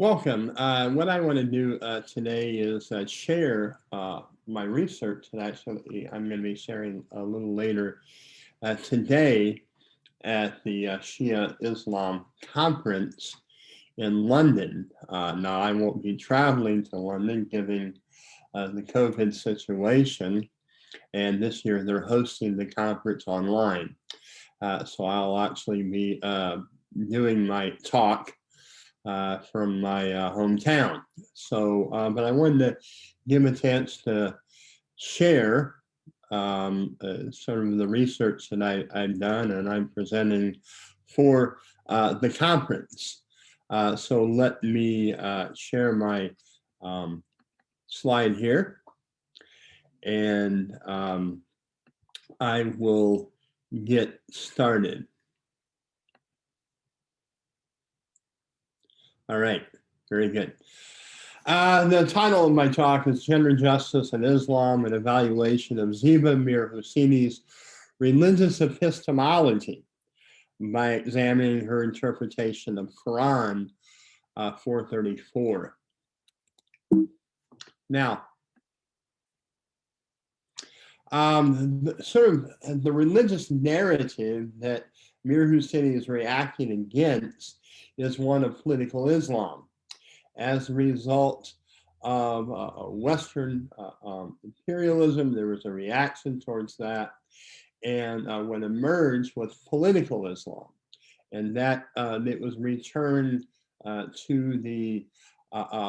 Welcome. What I want to do today is share my research that actually I'm going to be sharing a little later today at the Shia Islam conference in London. Now, I won't be traveling to London given the COVID situation, and this year they're hosting the conference online. So I'll actually be doing my talk from my hometown. So, but I wanted to give a chance to share sort of the research that I've done and I'm presenting for the conference. So let me share my slide here, and I will get started. All right, very good. The title of my talk is Gender Justice in Islam, an evaluation of Ziba Mir-Hosseini's religious epistemology by examining her interpretation of Quran 434. Now, the religious narrative that Mir-Hosseini is reacting against is one of political Islam. As a result of Western imperialism, there was a reaction towards that, and what emerged was political Islam, and that it was returned to the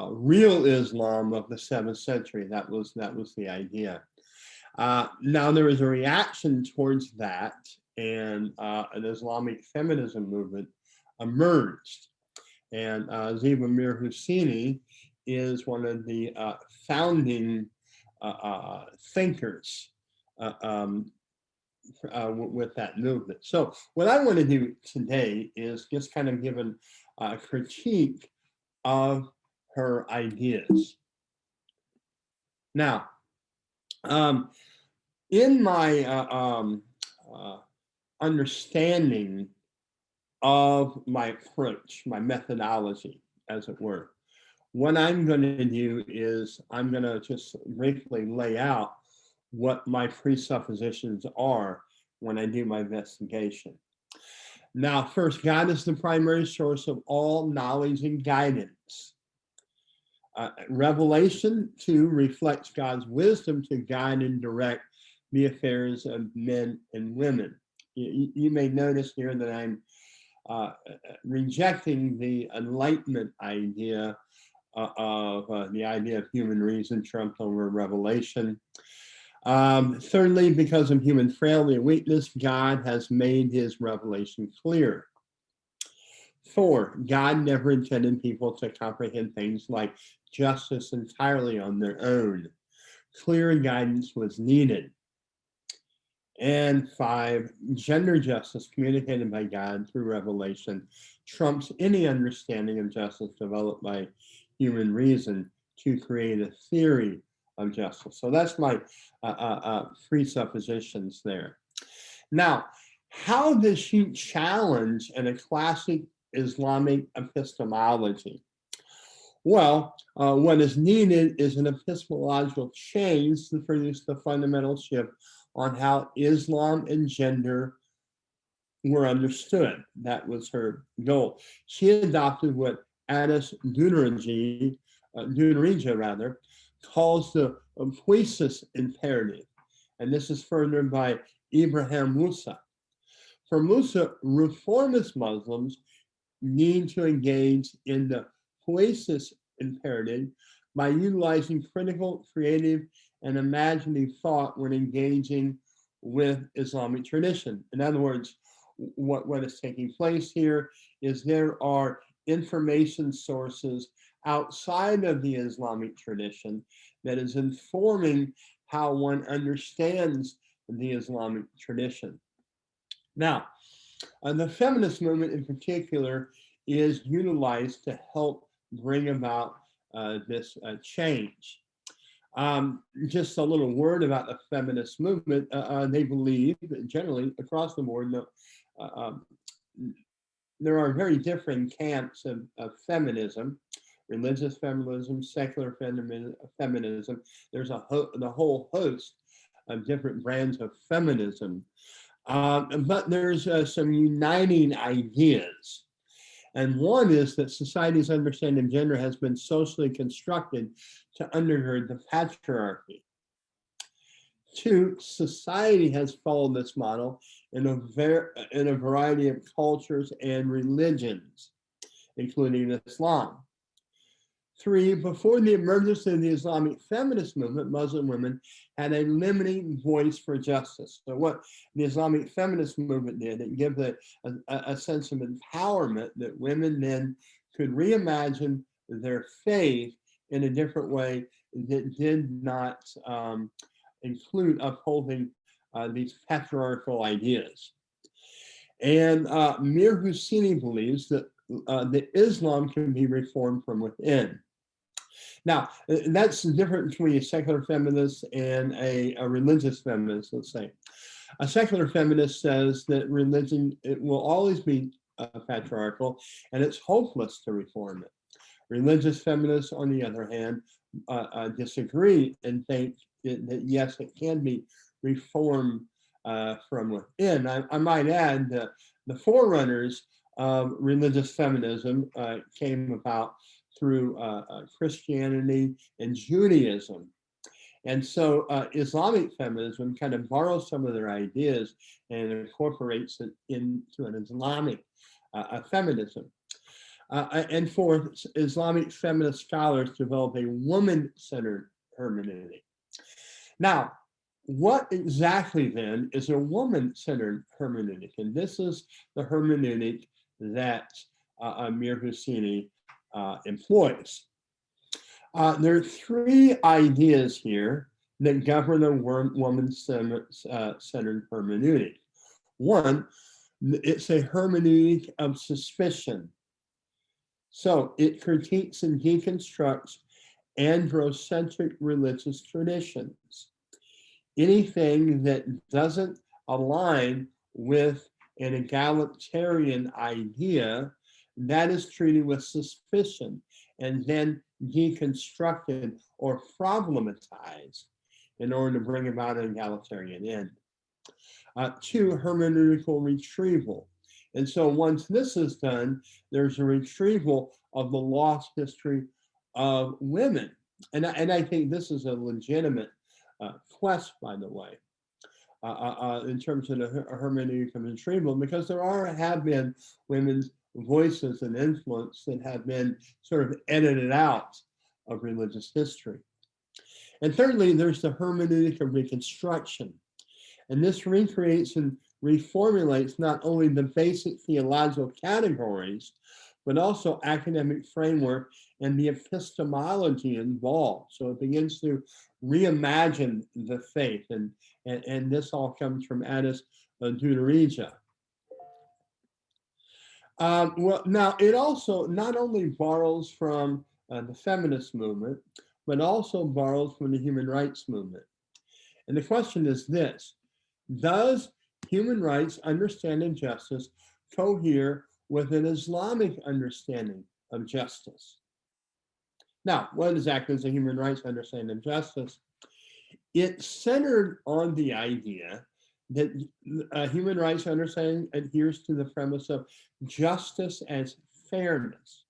real Islam of the 7th century. That was the idea. Now there was a reaction towards that, and an Islamic feminism movement emerged. And Ziba Mir-Hosseini is one of the founding thinkers with that movement. So what I want to do today is just kind of give a critique of her ideas. Now, in my understanding of my approach, my methodology, as it were, what I'm going to do is I'm going to just briefly lay out what my presuppositions are when I do my investigation. Now, first, God is the primary source of all knowledge and guidance. Revelation 2 reflects God's wisdom to guide and direct the affairs of men and women. You may notice here that I'm rejecting the Enlightenment idea of the idea of human reason trumped over revelation. Thirdly, because of human frailty and weakness, God has made his revelation clear. 4, God never intended people to comprehend things like justice entirely on their own. Clear guidance was needed. And 5, gender justice communicated by God through revelation trumps any understanding of justice developed by human reason to create a theory of justice. So that's my presuppositions there. Now, how does she challenge in a classic Islamic epistemology? Well, what is needed is an epistemological change to produce the fundamental shift on how Islam and gender were understood. That was her goal. She adopted what Addis Dunarija calls the Huisis imperative, and this is furthered by Ibrahim Musa. For Musa, reformist Muslims need to engage in the Huisis imperative by utilizing critical, creative, and imaginative thought when engaging with Islamic tradition. In other words, what is taking place here is there are information sources outside of the Islamic tradition that is informing how one understands the Islamic tradition. Now, the feminist movement in particular is utilized to help bring about this change. Just a little word about the feminist movement. They believe that generally across the board there are very different camps of feminism. religious feminism, secular feminism. There's the whole host of different brands of feminism. But there's some uniting ideas. And one is that society's understanding of gender has been socially constructed to undergird the patriarchy. Two, society has followed this model in a variety of cultures and religions, including Islam. Three, before the emergence of the Islamic feminist movement, Muslim women had a limiting voice for justice. So what the Islamic feminist movement did, it gave a sense of empowerment that women then could reimagine their faith in a different way that did not include upholding these patriarchal ideas. And Mir-Hosseini believes that Islam can be reformed from within. Now, that's the difference between a secular feminist and a religious feminist, let's say. A secular feminist says that religion, it will always be patriarchal, and it's hopeless to reform it. Religious feminists, on the other hand, disagree and think that yes, it can be reformed from within. I might add that the forerunners of religious feminism came about through Christianity and Judaism. And so Islamic feminism kind of borrows some of their ideas and incorporates it into an Islamic feminism. And fourth, Islamic feminist scholars develop a woman-centered hermeneutic. Now, what exactly then is a woman-centered hermeneutic? And this is the hermeneutic that Mir-Hosseini employs. There are three ideas here that govern a woman-centered hermeneutic. One, it's a hermeneutic of suspicion. So it critiques and deconstructs androcentric religious traditions. Anything that doesn't align with an egalitarian idea, that is treated with suspicion and then deconstructed or problematized in order to bring about an egalitarian end. Two, hermeneutical retrieval. And so once this is done, there's a retrieval of the lost history of women. And I think this is a legitimate quest, by the way, in terms of the hermeneutic of retrieval, because there have been women's voices and influence that have been sort of edited out of religious history. And thirdly, there's the hermeneutic of reconstruction. And this recreates and reformulates not only the basic theological categories, but also academic framework and the epistemology involved. So it begins to reimagine the faith. And this all comes from Addis Deuteregia. Well, now it also not only borrows from the feminist movement, but also borrows from the human rights movement. And the question is this: does human rights understanding justice cohere with an Islamic understanding of justice? Now, what exactly is a human rights understanding of justice? It's centered on the idea that human rights understanding adheres to the premise of justice as fairness.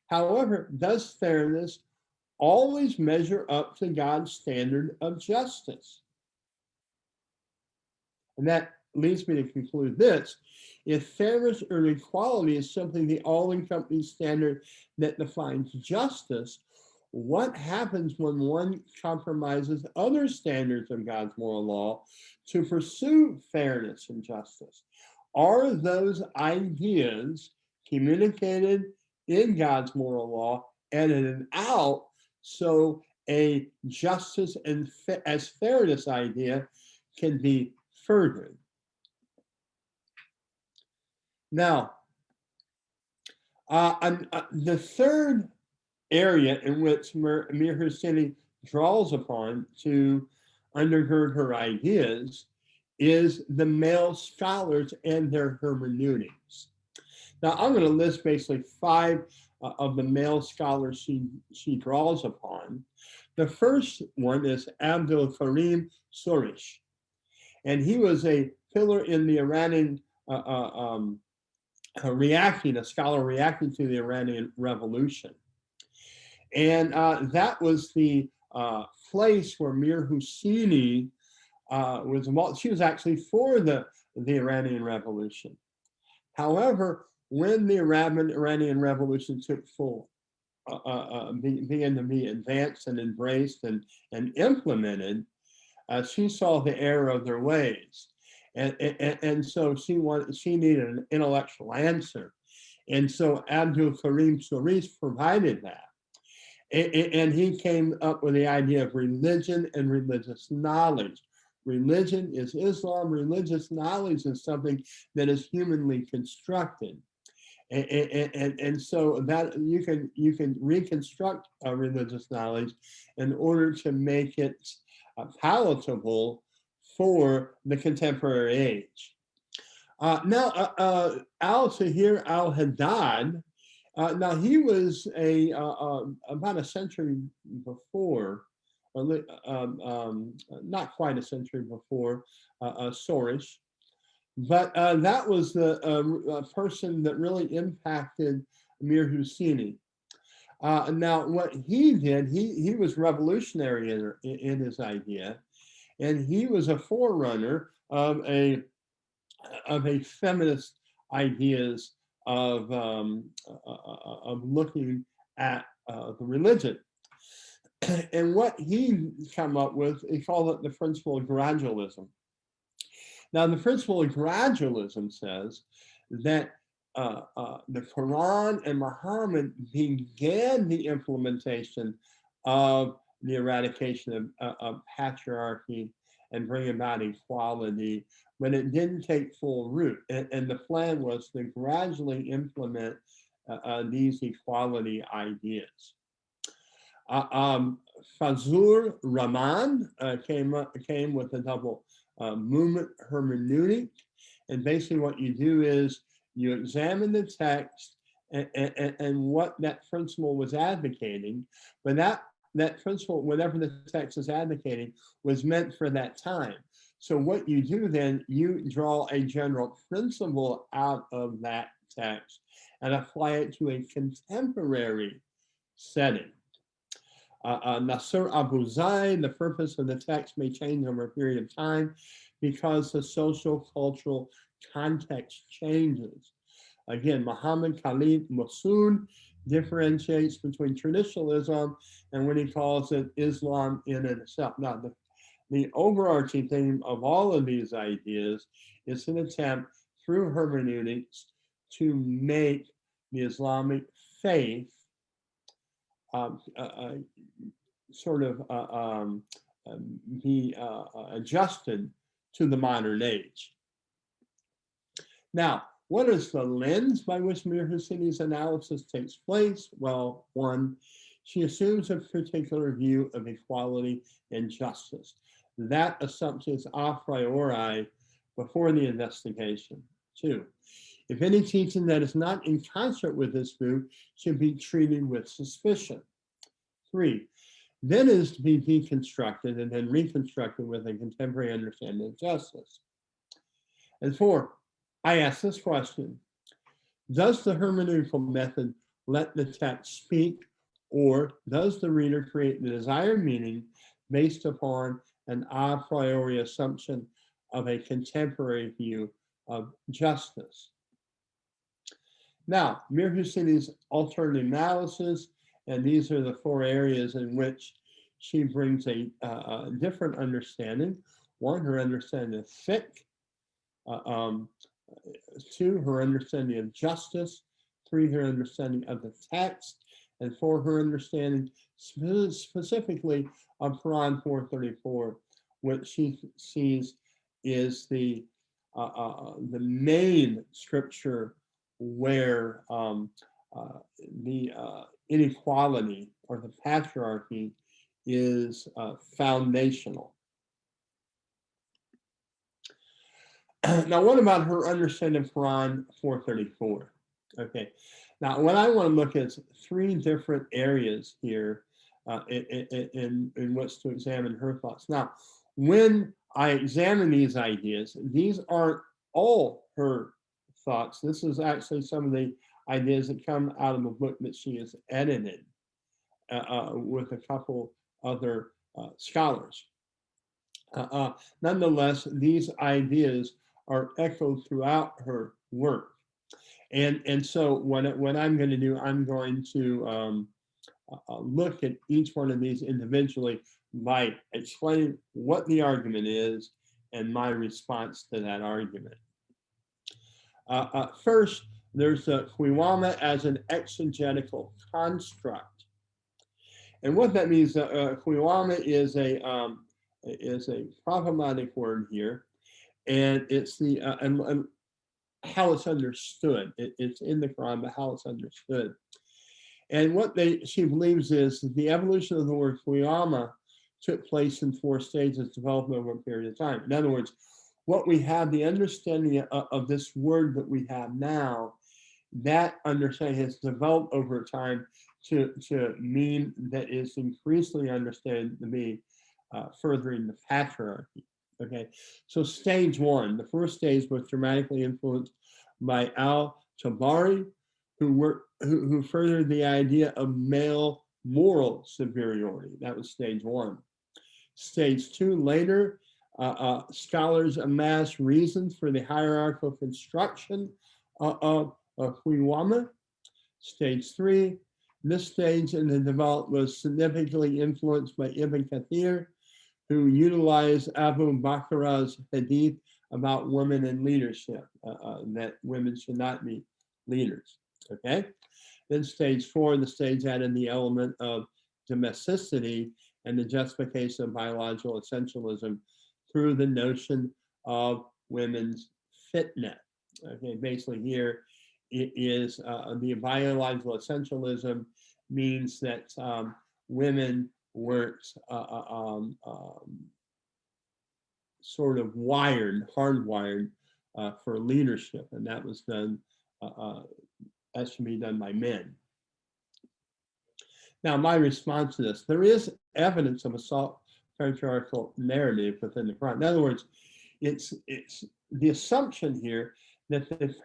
However, does fairness always measure up to God's standard of justice? And that leads me to conclude this: if fairness or equality is simply the all-encompassing standard that defines justice, what happens when one compromises other standards of God's moral law to pursue fairness and justice? Are those ideas communicated in God's moral law, edited out, so a justice and as fairness idea can be furthered? Now, the third area in which Mir-Hosseini draws upon to undergird her ideas is the male scholars and their hermeneutics. Now, I'm going to list basically 5 of the male scholars she draws upon. The first one is Abdul Karim Surish, and he was a pillar in the Iranian a scholar reacting to the Iranian Revolution. And that was the place where Mir-Hosseini was involved. She was actually for the Iranian Revolution. However, when the Iranian Revolution took began to be advanced and embraced and implemented, she saw the error of their ways. And so she needed an intellectual answer. And so Abdul Karim Surish provided that. And he came up with the idea of religion and religious knowledge. Religion is Islam. Religious knowledge is something that is humanly constructed. And so that you can reconstruct religious knowledge in order to make it palatable for the contemporary age. Now, Al-Tahir al-Haddad, now he was about a century before, or not quite a century before Surish, but that was the person that really impacted Mir-Hosseini. Now, what he did, he was revolutionary in his idea, and he was a forerunner of a feminist ideas of looking at the religion. And what he come up with, he called it the principle of gradualism. Now, the principle of gradualism says that the Quran and Muhammad began the implementation of the eradication of patriarchy and bring about equality, but it didn't take full root. And the plan was to gradually implement these equality ideas. Fazlur Rahman came with a double movement hermeneutic. And basically what you do is you examine the text and what that principle was advocating, but that principle, whatever the text is advocating, was meant for that time. So what you do then, you draw a general principle out of that text and apply it to a contemporary setting. Nasser Abu Zaid, the purpose of the text may change over a period of time because the social cultural context changes. Again, Muhammad Khalid Massoud differentiates between traditional Islam and what he calls it Islam in itself. Now, the overarching theme of all of these ideas is an attempt through hermeneutics to make the Islamic faith sort of be adjusted to the modern age. Now, what is the lens by which Mir-Hosseini's analysis takes place? Well, one, she assumes a particular view of equality and justice. That assumption is a priori before the investigation. Two, if any teaching that is not in concert with this view should be treated with suspicion. Three, then is to be deconstructed and then reconstructed with a contemporary understanding of justice. And four, I ask this question: does the hermeneutical method let the text speak, or does the reader create the desired meaning based upon an a priori assumption of a contemporary view of justice? Now, Mir-Hosseini's alternative analysis, and these are the four areas in which she brings a different understanding. One, her understanding of fiqh. Two, her understanding of justice. Three, her understanding of the text. And four, her understanding specifically of Quran 434, which she sees is the main scripture where the inequality or the patriarchy is foundational. Now, what about her understanding of Quran 434? Okay. Now, what I want to look at is three different areas here in which to examine her thoughts. Now, when I examine these ideas, these aren't all her thoughts. This is actually some of the ideas that come out of the book that she has edited with a couple other scholars. Nonetheless, these ideas are echoed throughout her work. And so what I'm going to do, I'm going to look at each one of these individually by explaining what the argument is and my response to that argument. First, there's Quiwama as an exegetical construct. And what that means, Quiwama is a problematic word here, and it's the and how it's understood. It's in the Quran, but how it's understood. And what she believes is that the evolution of the word Qiyamah took place in four stages, developed over a period of time. In other words, what we have, the understanding of this word that we have now, that understanding has developed over time to mean that is increasingly understood to be furthering the patriarchy. Okay, so stage one, the first stage was dramatically influenced by al-Tabari, who furthered the idea of male moral superiority. That was stage one. Stage two, later, scholars amassed reasons for the hierarchical construction of Qiwama. Stage three, this stage in the development was significantly influenced by Ibn Kathir, who utilized Abu Bakr's hadith about women in leadership, that women should not be leaders. Okay. Then stage four, the stage added the element of domesticity and the justification of biological essentialism through the notion of women's fitness. Okay, basically here it is the biological essentialism means that women weren't sort of hardwired for leadership, and that was done. That should be done by men. Now, my response to this, there is evidence of a patriarchal narrative within the Quran. In other words, it's the assumption here that the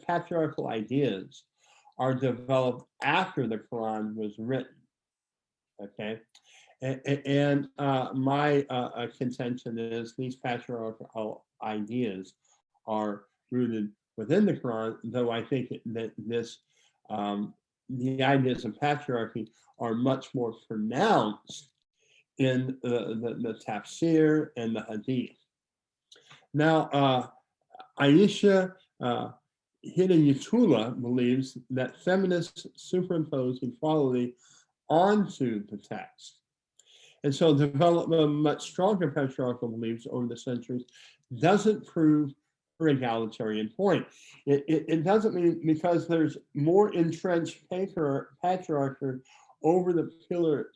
patriarchal ideas are developed after the Quran was written. Okay, and my contention is these patriarchal ideas are rooted within the Quran, though I think that the ideas of patriarchy are much more pronounced in the tafsir and the hadith. Now, Aisha Hidayatullah believes that feminists superimpose equality onto the text. And so development of much stronger patriarchal beliefs over the centuries doesn't prove her egalitarian point. It doesn't mean because there's more entrenched patriarchy over the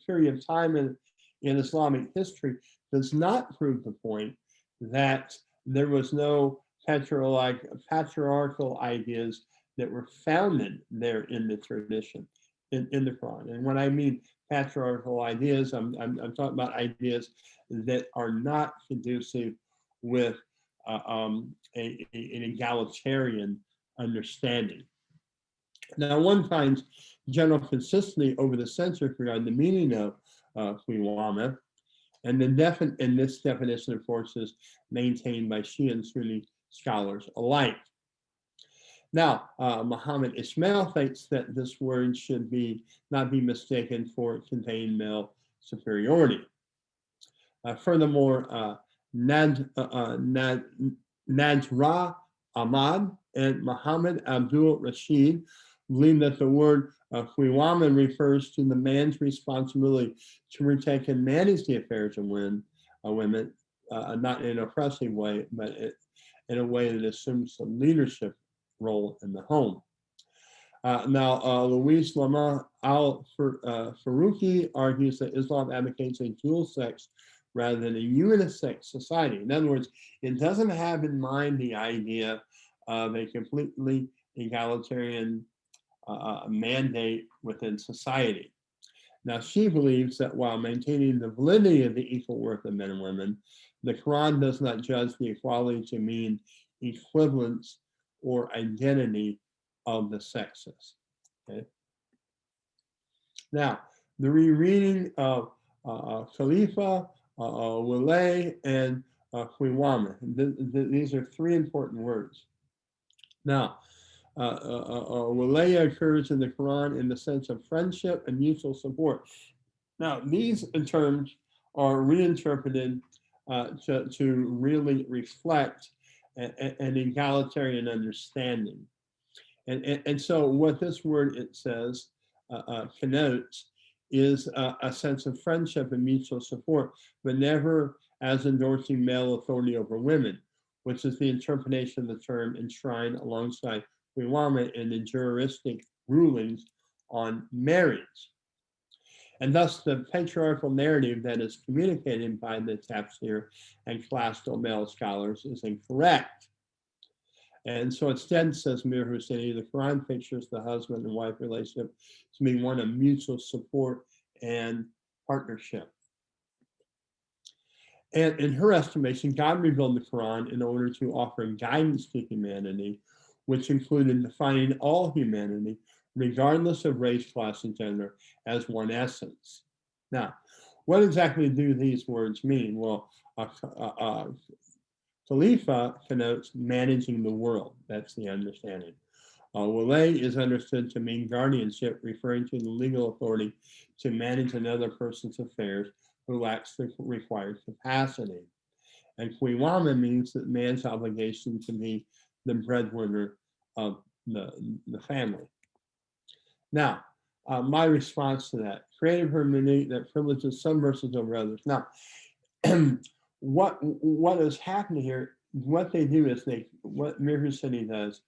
period of time in Islamic history does not prove the point that there was no patriarchal ideas that were founded there in the tradition in the Quran. And when I mean patriarchal ideas, I'm talking about ideas that are not conducive with an egalitarian understanding. Now, one finds general consistency over the centuries regarding the meaning of Qiwama, and this definition, of course, is maintained by Shia and Sunni scholars alike. Now, Muhammad Ismail thinks that this word should not be mistaken for contain male superiority. Furthermore, Najra Ahmad and Muhammad Abdul Rashid believe that the word Qiwama refers to the man's responsibility to retake and manage the affairs of women, not in an oppressive way, but in a way that assumes some leadership role in the home. Now, Luis Lamar al-Faruqi argues that Islam advocates a dual sex rather than a unisex society. In other words, it doesn't have in mind the idea of a completely egalitarian mandate within society. Now, she believes that while maintaining the validity of the equal worth of men and women, the Quran does not judge the equality to mean equivalence or identity of the sexes. Okay? Now, the rereading of Khalifa, Walay, and Qiwama. These are three important words. Now, Walaya occurs in the Quran in the sense of friendship and mutual support. Now, these terms are reinterpreted to really reflect an egalitarian understanding. And so what this word, it says, connotes is a sense of friendship and mutual support, but never as endorsing male authority over women, which is the interpretation of the term enshrined alongside Qiwama in the juristic rulings on marriage. And thus the patriarchal narrative that is communicated by the tafsir and classical male scholars is incorrect. And so instead, says Mir-Hosseini, the Quran pictures the husband and wife relationship to be one of mutual support and partnership. And in her estimation, God revealed the Quran in order to offer guidance to humanity, which included defining all humanity, regardless of race, class, and gender, as one essence. Now, what exactly do these words mean? Well, Khalifa connotes managing the world. That's the understanding. Walay is understood to mean guardianship, referring to the legal authority to manage another person's affairs who lacks the required capacity. And Qiwama means that man's obligation to be the breadwinner of the family. Now, my response to that, creative hermeneutic that privileges some verses over others. Now, what is happening here, what they do is what Mir-Hosseini does,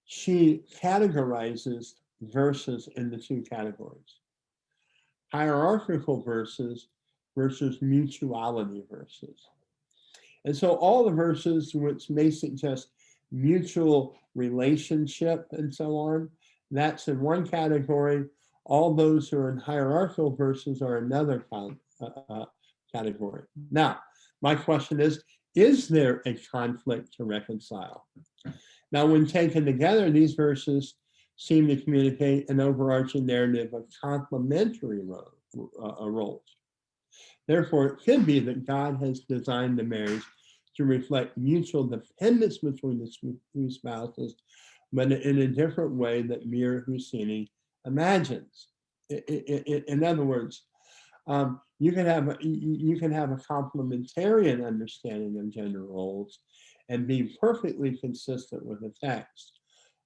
she categorizes verses into two categories. Hierarchical verses versus mutuality verses. And so all the verses which may suggest mutual relationship and so on, that's in one category. All those who are in hierarchical verses are another category. Now, my question is there a conflict to reconcile? Now, when taken together, these verses seem to communicate an overarching narrative of complementary roles. Therefore, it could be that God has designed the marriage to reflect mutual dependence between the two spouses, but in a different way that Mir-Hosseini imagines. In other words, you can have a complementarian understanding of gender roles and be perfectly consistent with the text.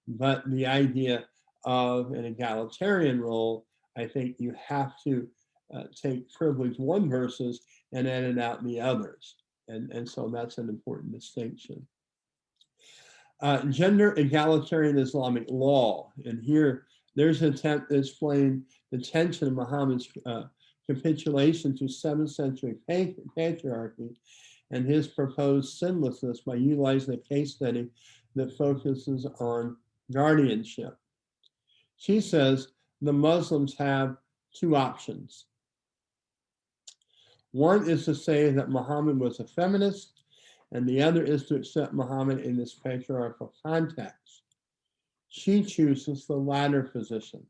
But the idea of an egalitarian role, I think you have to take privilege one verses and edit out the others. And so that's an important distinction. Gender egalitarian Islamic law. And here, there's an attempt to explain the tension of Muhammad's capitulation to 7th century patriarchy and his proposed sinlessness by utilizing a case study that focuses on guardianship. She says the Muslims have two options. One is to say that Muhammad was a feminist, and the other is to accept Muhammad in this patriarchal context. She chooses the latter position.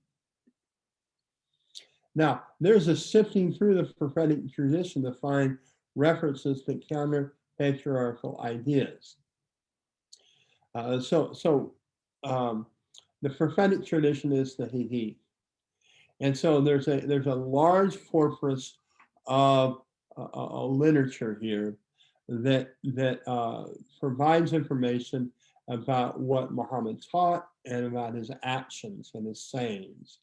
Now, there's a sifting through the prophetic tradition to find references to counter patriarchal ideas. The prophetic tradition is the Hadith. And so there's a large corpus of literature here that provides information about what Muhammad taught and about his actions and his sayings.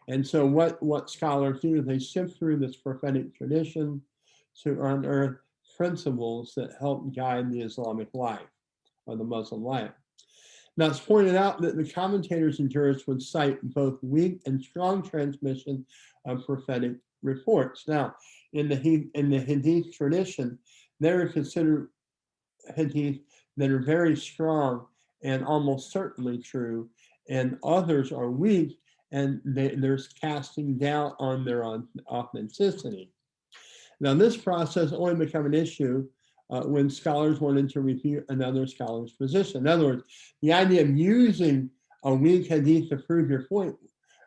And so what scholars do is they sift through this prophetic tradition to unearth principles that help guide the Islamic life or the Muslim life. Now, it's pointed out that the commentators and jurists would cite both weak and strong transmission of prophetic reports. Now, in the Hadith tradition, there are considered Hadith that are very strong and almost certainly true, and others are weak, and there's casting doubt on their authenticity. Now, this process only became an issue when scholars wanted to refute another scholar's position. In other words, the idea of using a weak hadith to prove your point,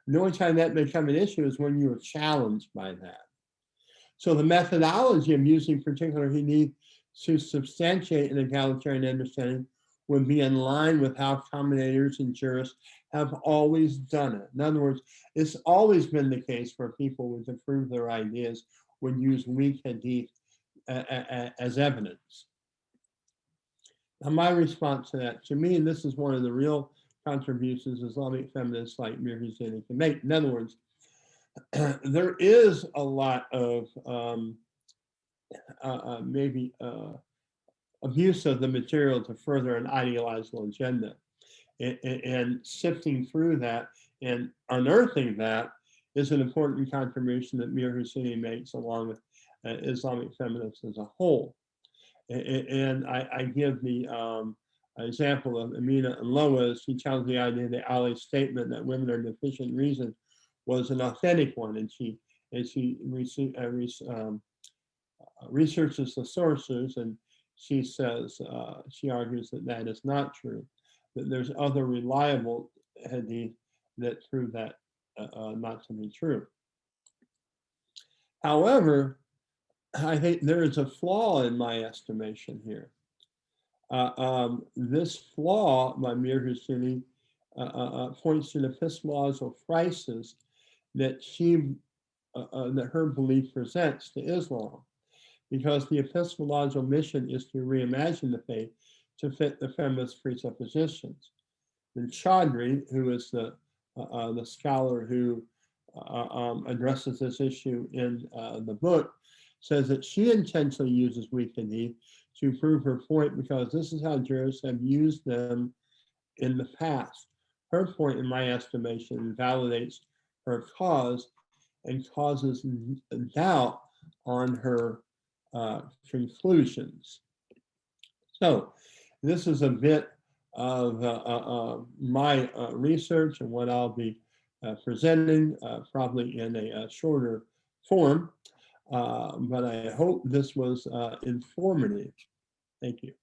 the only time that became an issue is when you were challenged by that. So the methodology of using particular hadith to substantiate an egalitarian understanding would be in line with how commentators and jurists have always done it. In other words, it's always been the case where people would to prove their ideas would use weak hadith as evidence. Now, my response to that, to me, and this is one of the real contributions Islamic feminists like Mir-Hosseini can make. In other words, there is a lot of maybe abuse of the material to further an ideological agenda. And sifting through that and unearthing that is an important contribution that Mir-Hosseini makes along with Islamic feminists as a whole. And I give the example of Amina and Lois. She challenged the idea that Ali's statement that women are deficient in reason was an authentic one, and she researches the sources, and she says, she argues that that is not true, that there's other reliable hadith that prove that not to be true. However, I think there is a flaw in my estimation here. This flaw by Mir-Hosseini points to an epistemological crisis that that her belief presents to Islam, because the epistemological mission is to reimagine the faith to fit the feminist presuppositions. And Chaudhry, who is the scholar who addresses this issue in the book, says that she intentionally uses weak hadith to prove her point because this is how jurists have used them in the past. Her point, in my estimation, validates her cause and causes doubt on her conclusions. So this is a bit of my research and what I'll be presenting, probably in a shorter form. But I hope this was informative. Thank you.